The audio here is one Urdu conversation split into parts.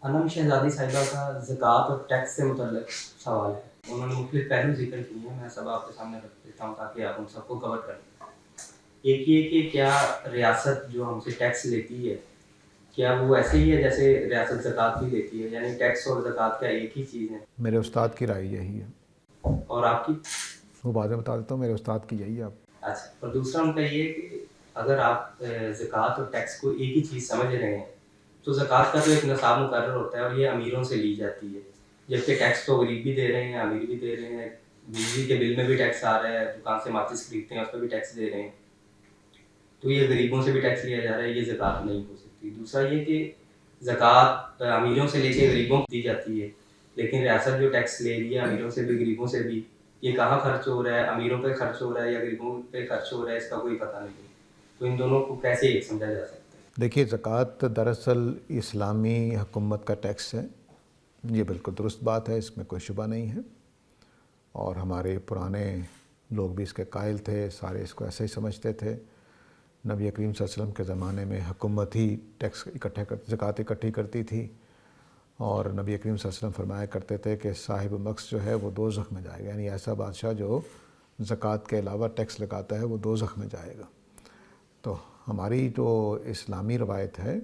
انم شہزادی صاحبہ کا زکوٰۃ اور ٹیکس سے متعلق سوال ہے. انہوں نے مختلف پہلو ذکر کیے ہیں, میں سب آپ کے سامنے رکھ دیتا ہوں تاکہ آپ ان سب کو کور کر لیں. ایک یہ کہ کیا ریاست جو ہم سے ٹیکس لیتی ہے کیا وہ ایسے ہی ہے جیسے ریاست زکوٰۃ بھی لیتی ہے, یعنی ٹیکس اور زکوٰۃ کا ایک ہی چیز ہے؟ میرے استاد کی رائے یہی ہے. اور آپ کی؟ وہ بعد میں بتا دیتا ہوں, میرے استاد کی یہی ہے. آپ اچھا, اور دوسرا ان کا یہ ہے کہ اگر آپ زکوٰۃ اور ٹیکس کو ایک ہی چیز سمجھ رہے ہیں تو زکوٰۃ کا تو ایک نصاب مقرر ہوتا ہے اور یہ امیروں سے لی جاتی ہے, جبکہ ٹیکس تو غریب بھی دے رہے ہیں, امیر بھی دے رہے ہیں. بجلی کے بل میں بھی ٹیکس آ رہا ہے, دکان سے ماچس خریدتے ہیں اس پہ بھی ٹیکس دے رہے ہیں. تو یہ غریبوں سے بھی ٹیکس لیا جا رہا ہے, یہ زکوٰۃ نہیں ہو سکتی. دوسرا یہ کہ زکوٰۃ امیروں سے لے کے غریبوں کو دی جاتی ہے, لیکن ریاست جو ٹیکس لے رہی ہے امیروں سے بھی غریبوں سے بھی, یہ کہاں خرچ ہو رہا ہے, امیروں پہ خرچ ہو رہا ہے یا غریبوں پہ خرچ ہو رہا ہے, اس کا کوئی پتہ نہیں. تو ان دونوں کو کیسے ایک سمجھا جا سکتا ہے؟ دیکھیے, زکوٰۃ دراصل اسلامی حکومت کا ٹیکس ہے. یہ بالکل درست بات ہے, اس میں کوئی شبہ نہیں ہے, اور ہمارے پرانے لوگ بھی اس کے قائل تھے, سارے اس کو ایسے ہی سمجھتے تھے. نبی کریم صلی اللہ علیہ وسلم کے زمانے میں حکومت ہی ٹیکس زکوٰۃ اکٹھی کرتی تھی, اور نبی کریم صلی اللہ علیہ وسلم فرمایا کرتے تھے کہ صاحب مقص جو ہے وہ دوزخ میں جائے گا, یعنی ایسا بادشاہ جو زکوٰۃ کے علاوہ ٹیکس لگاتا ہے وہ دوزخ میں جائے گا. تو ہماری جو اسلامی روایت ہے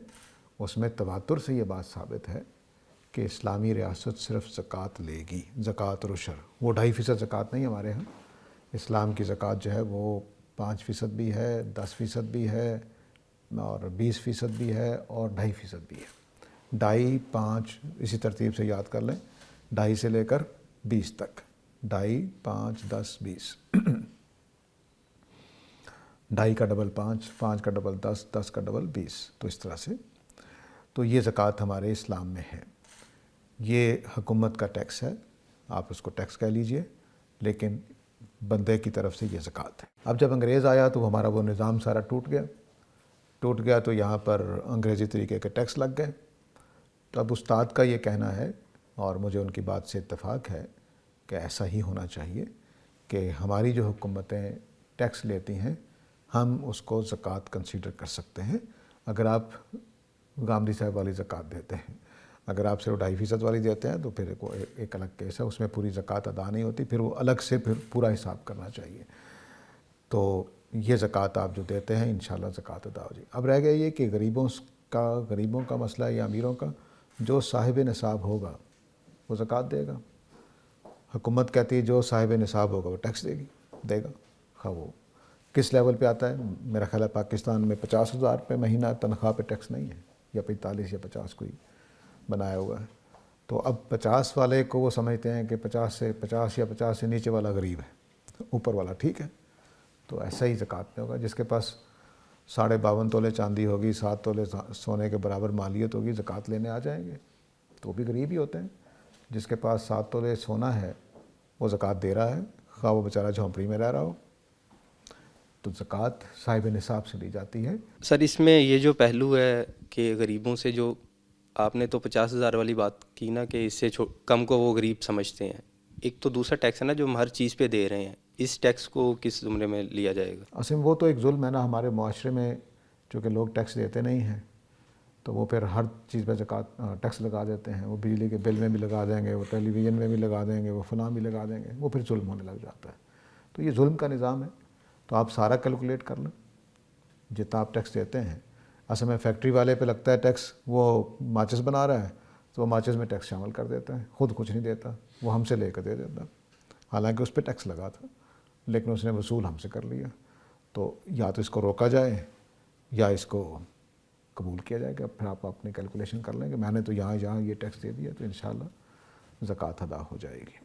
اس میں تواتر سے یہ بات ثابت ہے کہ اسلامی ریاست صرف زکوٰۃ لے گی, زکوٰۃ اور عشر. وہ 2.5% زکوٰۃ نہیں ہمارے ہاں. اسلام کی زکوٰۃ جو ہے وہ 5% بھی ہے, 10% بھی ہے, اور 20% بھی ہے, اور 2.5% بھی ہے. 2.5, 5 اسی ترتیب سے یاد کر لیں, 2.5 سے لے کر 20 تک. 2.5, 5, 10, 20. 2.5 کا ڈبل 5, 5 کا ڈبل 10, 10 کا ڈبل 20. تو اس طرح سے تو یہ زکوٰۃ ہمارے اسلام میں ہے. یہ حکومت کا ٹیکس ہے, آپ اس کو ٹیکس کہہ لیجئے, لیکن بندے کی طرف سے یہ زکوٰۃ ہے. اب جب انگریز آیا تو ہمارا وہ نظام سارا ٹوٹ گیا تو یہاں پر انگریزی طریقے کے ٹیکس لگ گئے. تو اب استاد کا یہ کہنا ہے, اور مجھے ان کی بات سے اتفاق ہے, کہ ایسا ہی ہونا چاہیے کہ ہماری جو حکومتیں ٹیکس لیتی ہیں ہم اس کو زکوٰۃ کنسیڈر کر سکتے ہیں. اگر آپ گامدی صاحب والی زکوٰۃ دیتے ہیں, اگر آپ صرف 2.5% والی دیتے ہیں تو پھر ایک الگ کیس ہے, اس میں پوری زکوٰۃ ادا نہیں ہوتی, پھر وہ الگ سے پھر پورا حساب کرنا چاہیے. تو یہ زکوٰۃ آپ جو دیتے ہیں انشاءاللہ زکوٰۃ ادا ہو جائے. اب رہ گیا یہ کہ غریبوں کا مسئلہ یا امیروں کا, جو صاحب نصاب ہوگا وہ زکوٰۃ دے گا. حکومت کہتی ہے جو صاحب نصاب ہوگا وہ ٹیکس دے گا. خواہ وہ کس لیول پہ آتا ہے, میرا خیال ہے پاکستان میں 50,000 روپے مہینہ تنخواہ پہ ٹیکس نہیں ہے, یا 45 یا 50 کوئی بنایا ہوا ہے. تو اب 50 والے کو وہ سمجھتے ہیں کہ 50 یا 50 سے نیچے والا غریب ہے, اوپر والا ٹھیک ہے. تو ایسا ہی زکوٰۃ میں ہوگا. جس کے پاس 52.5 تولے چاندی ہوگی, 7 تولے سونے کے برابر مالیت ہوگی, زکوٰۃ لینے آ جائیں گے. تو وہ بھی غریب ہی ہوتے ہیں. جس کے پاس 7 تولے سونا ہے وہ زکوٰۃ دے رہا ہے, خواہ وہ بیچارہ جھونپڑی میں رہ رہا ہو. تو زکوٰۃ صاحب نصاب سے لی جاتی ہے. سر اس میں یہ جو پہلو ہے کہ غریبوں سے, جو آپ نے تو 50,000 والی بات کی نا کہ اس سے کم کو وہ غریب سمجھتے ہیں, ایک تو دوسرا ٹیکس ہے نا جو ہم ہر چیز پہ دے رہے ہیں, اس ٹیکس کو کس زمرے میں لیا جائے گا؟ اصل میں وہ تو ایک ظلم ہے نا ہمارے معاشرے میں, چونکہ لوگ ٹیکس دیتے نہیں ہیں تو وہ پھر ہر چیز پہ ٹیکس لگا دیتے ہیں. وہ بجلی کے بل میں بھی لگا دیں گے, وہ ٹیلی ویژن میں بھی لگا دیں گے, وہ فلاں بھی لگا دیں گے, وہ پھر ظلم ہونے لگ جاتا ہے. تو یہ ظلم کا نظام ہے. تو آپ سارا کیلکولیٹ کر لیں جتنا آپ ٹیکس دیتے ہیں. اصل میں فیکٹری والے پہ لگتا ہے ٹیکس, وہ ماچس بنا رہا ہے تو وہ ماچس میں ٹیکس شامل کر دیتا ہے, خود کچھ نہیں دیتا, وہ ہم سے لے کر دے دیتا, حالانکہ اس پہ ٹیکس لگا تھا لیکن اس نے وصول ہم سے کر لیا. تو یا تو اس کو روکا جائے یا اس کو قبول کیا جائے گا. پھر آپ اپنی کیلکولیشن کر لیں کہ میں نے تو یہاں یہ ٹیکس دے دیا, تو انشاءاللہ زکوٰۃ ادا ہو جائے گی.